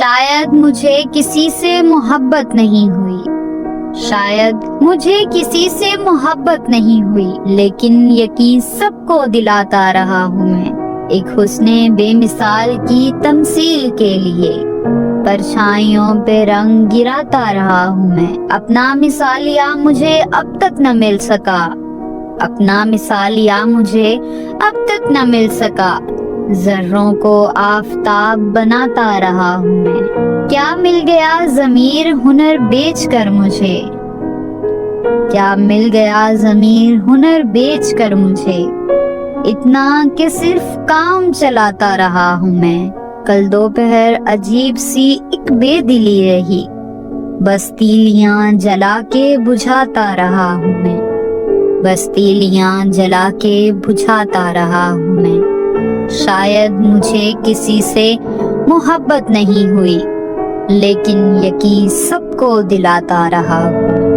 شاید مجھے کسی سے محبت نہیں ہوئی، شاید مجھے کسی سے محبت نہیں ہوئی، لیکن یقین سب کو دلاتا رہا ہوں میں، ایک حسن بے مثال کی تمثیل کے لیے پرچھائیوں پہ رنگ گراتا رہا ہوں میں۔ اپنا مثالیہ مجھے اب تک نہ مل سکا، اپنا مثالیہ مجھے اب تک نہ مل سکا، ذروں کو آفتاب بناتا رہا ہوں میں۔ کیا مل گیا ضمیر ہنر بیچ کر مجھے، کیا مل گیا ضمیر ہنر بیچ کر مجھے، اتنا کہ صرف کام چلاتا رہا ہوں میں۔ کل دوپہر عجیب سی ایک بے دلی رہی، بس تیلیاں جلا کے بجھاتا رہا ہوں میں، بس تیلیاں جلا کے بجھاتا رہا ہوں میں۔ شاید مجھے کسی سے محبت نہیں ہوئی، لیکن یقین سب کو دلاتا رہا ہوں۔